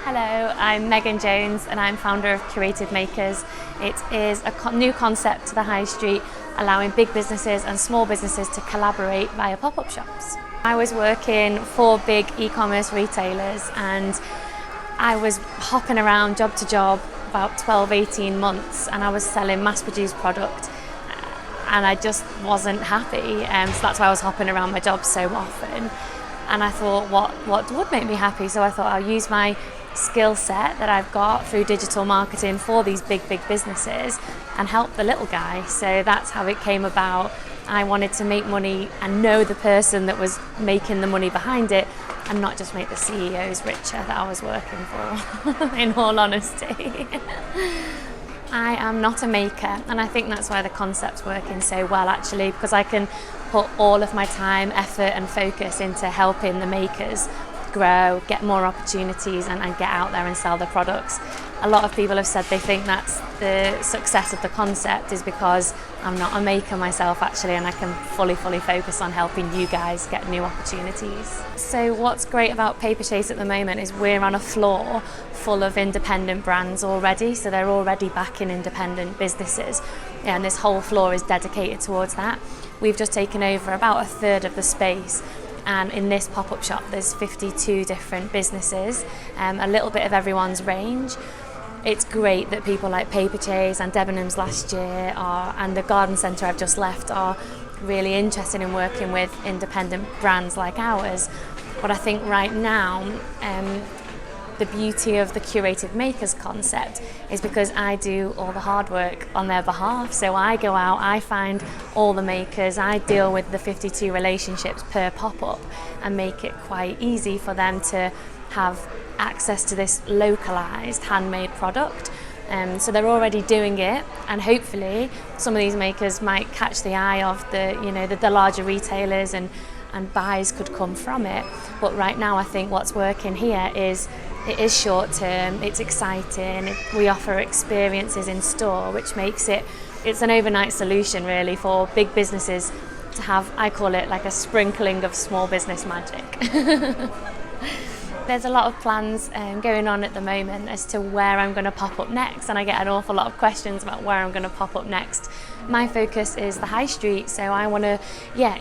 Hello, I'm Megan Jones and I'm founder of Curated Makers. It is a new concept to the high street, allowing big businesses and small businesses to collaborate via pop-up shops. I was working for big e-commerce retailers and I was hopping around job to job about 12-18 months, and I was selling mass-produced product and I just wasn't happy, so that's why I was hopping around my job so often. And I thought, what would make me happy? So I thought I'll use my skill set that I've got through digital marketing for these big businesses and help the little guy. So that's how it came about. I wanted to make money and know the person that was making the money behind it, and not just make the CEOs richer that I was working for, in all honesty. I am not a maker, and I think that's why the concept's working so well actually, because I can put all of my time, effort and focus into helping the makers grow, get more opportunities and get out there and sell their products. A lot of people have said they think that's the success of the concept is because I'm not a maker myself actually, and I can fully focus on helping you guys get new opportunities. So what's great about Paperchase at the moment is we're on a floor full of independent brands already, so they're already backing independent businesses, and this whole floor is dedicated towards that. We've just taken over about a third of the space, and in this pop-up shop there's 52 different businesses, a little bit of everyone's range. It's great that people like Paperchase and Debenhams last year and the garden centre I've just left are really interested in working with independent brands like ours. But I think right now the beauty of the Curated Makers concept is because I do all the hard work on their behalf. So I go out, I find all the makers, I deal with the 52 relationships per pop-up and make it quite easy for them to have access to this localised handmade product. So they're already doing it, and hopefully some of these makers might catch the eye of the larger retailers and buys could come from it. But right now I think what's working here is it is short term, it's exciting, we offer experiences in store, which makes it's an overnight solution really for big businesses to have, I call it like a sprinkling of small business magic. There's a lot of plans going on at the moment as to where I'm going to pop up next, and I get an awful lot of questions about where I'm going to pop up next. My focus is the high street, so I want to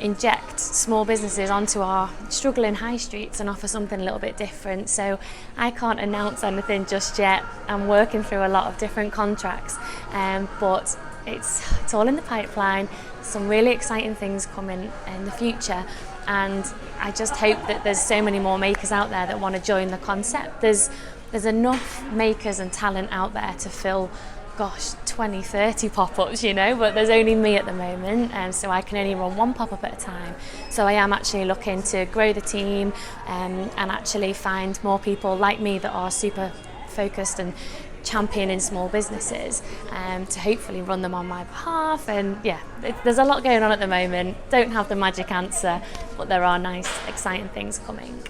inject small businesses onto our struggling high streets and offer something a little bit different. So I can't announce anything just yet. I'm working through a lot of different contracts, but it's all in the pipeline. Some really exciting things coming in the future, and I just hope that there's so many more makers out there that want to join the concept. There's enough makers and talent out there to fill 20, 30 pop-ups, but there's only me at the moment, so I can only run one pop-up at a time. So I am actually looking to grow the team and actually find more people like me that are super focused and championing small businesses to hopefully run them on my behalf. And there's a lot going on at the moment. Don't have the magic answer, but there are nice exciting things coming.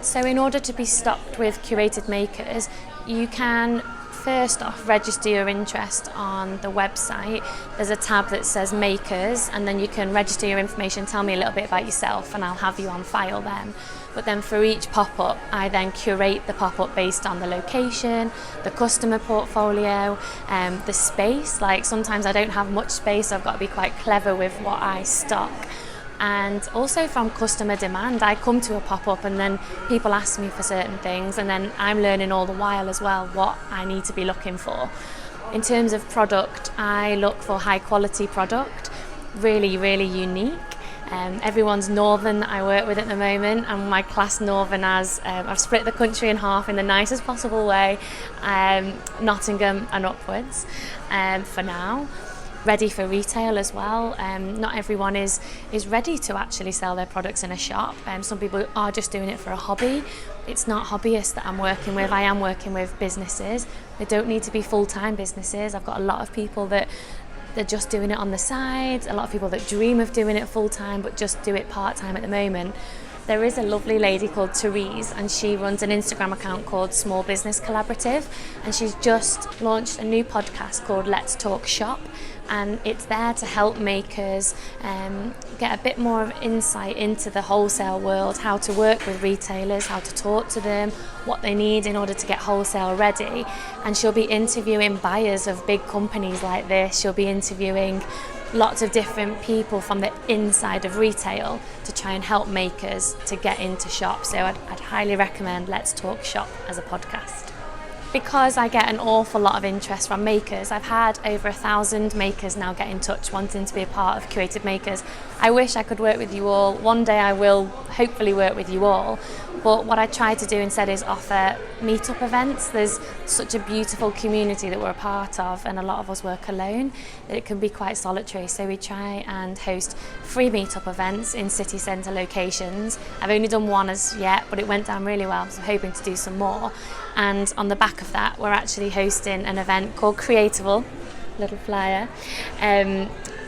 So in order to be stocked with Curated Makers, you can first off register your interest on the website. There's a tab that says Makers, and then you can register your information, tell me a little bit about yourself, and I'll have you on file then. But then for each pop-up, I then curate the pop-up based on the location, the customer portfolio, the space. Like sometimes I don't have much space, so I've got to be quite clever with what I stock. And also from customer demand, I come to a pop-up and then people ask me for certain things, and then I'm learning all the while as well what I need to be looking for. In terms of product, I look for high quality product, really unique. Everyone's northern that I work with at the moment, and my class northern as I've split the country in half in the nicest possible way, Nottingham and upwards for now. Ready for retail as well. Not everyone is ready to actually sell their products in a shop. Some people are just doing it for a hobby. It's not hobbyists that I'm working with. I am working with businesses. They don't need to be full-time businesses. I've got a lot of people that they're just doing it on the side. A lot of people that dream of doing it full-time but just do it part-time at the moment. There is a lovely lady called Therese, and she runs an Instagram account called Small Business Collaborative, and she's just launched a new podcast called Let's Talk Shop, and it's there to help makers get a bit more of insight into the wholesale world, how to work with retailers, how to talk to them, what they need in order to get wholesale ready. And she'll be interviewing buyers of big companies like this. She'll be interviewing lots of different people from the inside of retail to try and help makers to get into shops. So I'd highly recommend Let's Talk Shop as a podcast. Because I get an awful lot of interest from makers, I've had over 1,000 makers now get in touch wanting to be a part of Curated Makers. I wish I could work with you all. One day I will hopefully work with you all. But what I try to do instead is offer meet-up events. There's such a beautiful community that we're a part of, and a lot of us work alone, that it can be quite solitary. So we try and host free meet-up events in city centre locations. I've only done one as yet, but it went down really well, so I'm hoping to do some more. And on the back of that, we're actually hosting an event called Creatival, little flyer,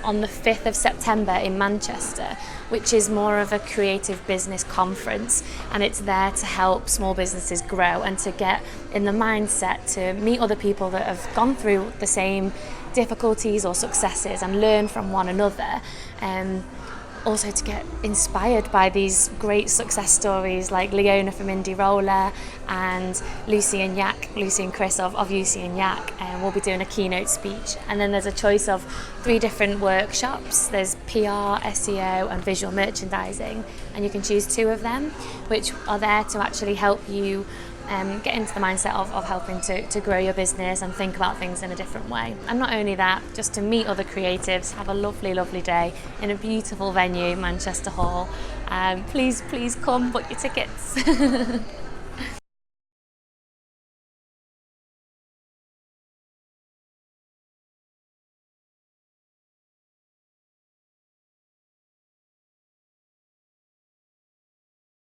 on the 5th of September in Manchester, which is more of a creative business conference, and it's there to help small businesses grow and to get in the mindset to meet other people that have gone through the same difficulties or successes and learn from one another. Also to get inspired by these great success stories like Leona from Indie Roller and Lucy and Chris of Lucy and Yak, and we'll be doing a keynote speech. And then there's a choice of 3 different workshops. There's PR, SEO and visual merchandising, and you can choose 2 of them, which are there to actually help you get into the mindset of helping to grow your business and think about things in a different way. And not only that, just to meet other creatives, have a lovely, lovely day in a beautiful venue, Manchester Hall. Please come, book your tickets.